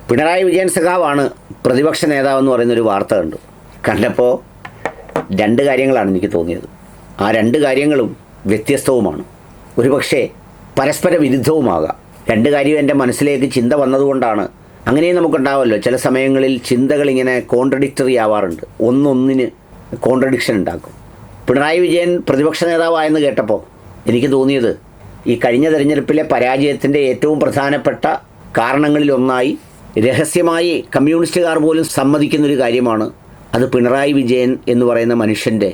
പിണറായി വിജയൻ സഖാവാണ് പ്രതിപക്ഷ നേതാവെന്ന് പറയുന്നൊരു വാർത്ത കണ്ടപ്പോൾ രണ്ട് കാര്യങ്ങളാണ് എനിക്ക് തോന്നിയത്. ആ രണ്ട് കാര്യങ്ങളും വ്യത്യസ്തവുമാണ്, ഒരുപക്ഷെ പരസ്പര വിരുദ്ധവുമാകാം. രണ്ട് കാര്യം എൻ്റെ മനസ്സിലേക്ക് ചിന്ത വന്നതുകൊണ്ടാണ്. അങ്ങനെയും നമുക്കുണ്ടാവുമല്ലോ, ചില സമയങ്ങളിൽ ചിന്തകളിങ്ങനെ കോൺട്രഡിക്ടറി ആവാറുണ്ട്, ഒന്നൊന്നിന് കോൺട്രഡിക്ഷൻ ഉണ്ടാക്കും. പിണറായി വിജയൻ പ്രതിപക്ഷ നേതാവായെന്ന് കേട്ടപ്പോൾ എനിക്ക് തോന്നിയത്, ഈ കഴിഞ്ഞ തെരഞ്ഞെടുപ്പിലെ പരാജയത്തിൻ്റെ ഏറ്റവും പ്രധാനപ്പെട്ട കാരണങ്ങളിലൊന്നായി രഹസ്യമായി കമ്മ്യൂണിസ്റ്റുകാർ പോലും സമ്മതിക്കുന്നൊരു കാര്യമാണ്, അത് പിണറായി വിജയൻ എന്ന് പറയുന്ന മനുഷ്യൻ്റെ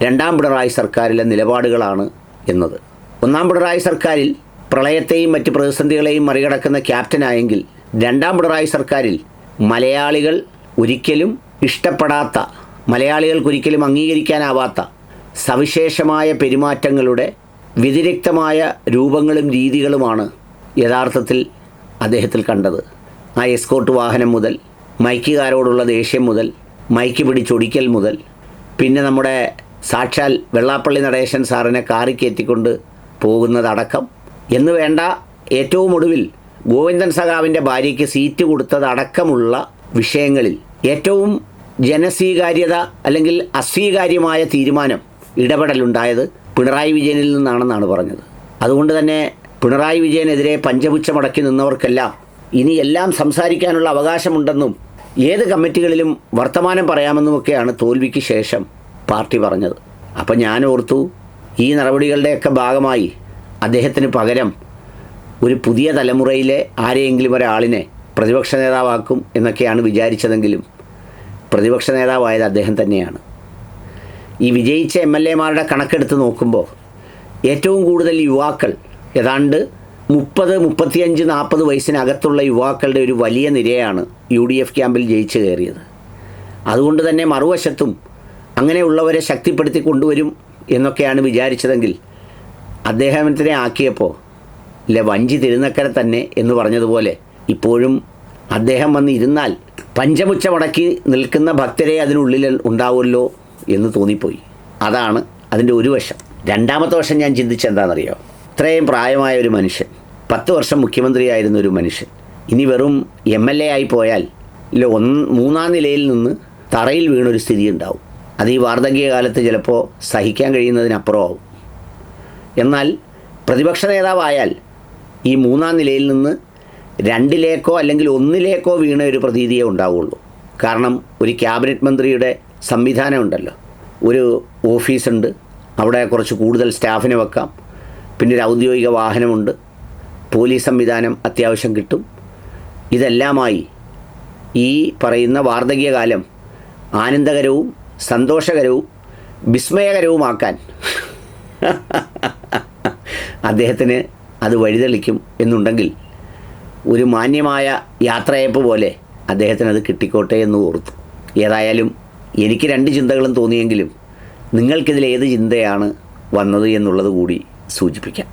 രണ്ടാം പിണറായി സർക്കാരിലെ നിലപാടുകളാണ് എന്നത്. ഒന്നാം പിണറായി സർക്കാരിൽ പ്രളയത്തെയും മറ്റ് പ്രതിസന്ധികളെയും മറികടക്കുന്ന ക്യാപ്റ്റനായെങ്കിൽ, രണ്ടാം പിണറായി സർക്കാരിൽ മലയാളികൾ ഒരിക്കലും ഇഷ്ടപ്പെടാത്ത, മലയാളികൾക്കൊരിക്കലും അംഗീകരിക്കാനാവാത്ത സവിശേഷമായ പെരുമാറ്റങ്ങളുടെ വ്യതിരിക്തമായ രൂപങ്ങളും രീതികളുമാണ് യഥാർത്ഥത്തിൽ അദ്ദേഹത്തിൽ കണ്ടത്. ആ എസ്കോർട്ട് വാഹനം മുതൽ, മൈക്കുകാരോടുള്ള ദേഷ്യം മുതൽ, മൈക്ക് പിടിച്ചൊടിക്കൽ മുതൽ, പിന്നെ നമ്മുടെ സാക്ഷാൽ വെള്ളാപ്പള്ളി നടേശൻ സാറിനെ കാറി കയറ്റിക്കൊണ്ട് പോകുന്നതടക്കം എന്ന് വേണ്ട, ഏറ്റവും ഒടുവിൽ ഗോവിന്ദൻ സഖാവിൻ്റെ ഭാര്യയ്ക്ക് സീറ്റ് കൊടുത്തതടക്കമുള്ള വിഷയങ്ങളിൽ ഏറ്റവും ജനസ്വീകാര്യത അല്ലെങ്കിൽ അസ്വീകാര്യമായ തീരുമാനം, ഇടപെടലുണ്ടായത് പിണറായി വിജയനിൽ നിന്നാണെന്നാണ് പറഞ്ഞത്. അതുകൊണ്ട് തന്നെ പിണറായി വിജയനെതിരെ പഞ്ചപുച്ഛമടക്കി നിന്നവർക്കെല്ലാം ഇനി എല്ലാം സംസാരിക്കാനുള്ള അവകാശമുണ്ടെന്നും ഏത് കമ്മിറ്റികളിലും വർത്തമാനം പറയാമെന്നുമൊക്കെയാണ് തോൽവിക്ക് ശേഷം പാർട്ടി പറഞ്ഞത്. അപ്പം ഞാൻ ഓർത്തു, ഈ നടപടികളുടെയൊക്കെ ഭാഗമായി അദ്ദേഹത്തിന് പകരം ഒരു പുതിയ തലമുറയിലെ ആരെയെങ്കിലും ഒരാളിനെ പ്രതിപക്ഷ നേതാവാക്കും എന്നൊക്കെയാണ് വിചാരിച്ചതെങ്കിലും പ്രതിപക്ഷ നേതാവായത് അദ്ദേഹം തന്നെയാണ്. ഈ വിജയിച്ച MLA-മാരുടെ കണക്കെടുത്ത് നോക്കുമ്പോൾ ഏറ്റവും കൂടുതൽ യുവാക്കൾ, ഏതാണ്ട് 30, 35, 40 വയസ്സിനകത്തുള്ള യുവാക്കളുടെ ഒരു വലിയ നിരയാണ് UDF ക്യാമ്പിൽ ജയിച്ചു കയറിയത്. അതുകൊണ്ട് തന്നെ മറുവശത്തും അങ്ങനെയുള്ളവരെ ശക്തിപ്പെടുത്തി കൊണ്ടുവരും എന്നൊക്കെയാണ് വിചാരിച്ചതെങ്കിൽ അദ്ദേഹത്തിനെ ആക്കിയപ്പോൾ വഞ്ചി തിരുനക്കര തന്നെ എന്ന് പറഞ്ഞതുപോലെ ഇപ്പോഴും അദ്ദേഹം വന്നിരുന്നാൽ പഞ്ചമുച്ചമടക്കി നിൽക്കുന്ന ഭക്തരെ അതിനുള്ളിൽ ഉണ്ടാവുമല്ലോ എന്ന് തോന്നിപ്പോയി. അതാണ് അതിൻ്റെ ഒരു വശം. രണ്ടാമത്തെ വശം ഞാൻ ചിന്തിച്ചെന്താണെന്നറിയോ, ഇത്രയും പ്രായമായ ഒരു മനുഷ്യൻ, 10 വർഷം മുഖ്യമന്ത്രിയായിരുന്ന ഒരു മനുഷ്യൻ, ഇനി വെറും MLA ആയി പോയാൽ മൂന്നാം നിലയിൽ നിന്ന് തറയിൽ വീണൊരു സ്ഥിതി ഉണ്ടാവും. അത് ഈ വാർദ്ധക്യകാലത്ത് ചിലപ്പോൾ സഹിക്കാൻ കഴിയുന്നതിനപ്പുറമാവും. എന്നാൽ പ്രതിപക്ഷ നേതാവായാൽ ഈ മൂന്നാം നിലയിൽ നിന്ന് 2ലേക്കോ അല്ലെങ്കിൽ 1ലേക്കോ വീണ ഒരു പ്രതീതിയേ ഉണ്ടാവുള്ളൂ. കാരണം ഒരു ക്യാബിനറ്റ് മന്ത്രിയുടെ സംവിധാനം ഉണ്ടല്ലോ, ഒരു ഓഫീസുണ്ട്, അവിടെ കുറച്ച് കൂടുതൽ സ്റ്റാഫിനെ വെക്കാം, പിന്നെ ഒരു ഔദ്യോഗിക വാഹനമുണ്ട്, പോലീസ് സംവിധാനം അത്യാവശ്യം കിട്ടും. ഇതെല്ലാമായി ഈ പറയുന്ന വാർദ്ധക്യകാലം ആനന്ദകരവും സന്തോഷകരവും വിസ്മയകരവുമാക്കാൻ അദ്ദേഹത്തിന് അത് വഴിതെളിക്കും എന്നുണ്ടെങ്കിൽ ഒരു മാന്യമായ യാത്രയപ്പ് പോലെ അദ്ദേഹത്തിന് അത് കിട്ടിക്കോട്ടെ എന്ന് ഓർത്തു. ഏതായാലും എനിക്ക് 2 ചിന്തകളും തോന്നിയെങ്കിലും നിങ്ങൾക്കിതിൽ ഏത് ചിന്തയാണ് വന്നത് എന്നുള്ളത് കൂടി സൂചിപ്പിക്കാം.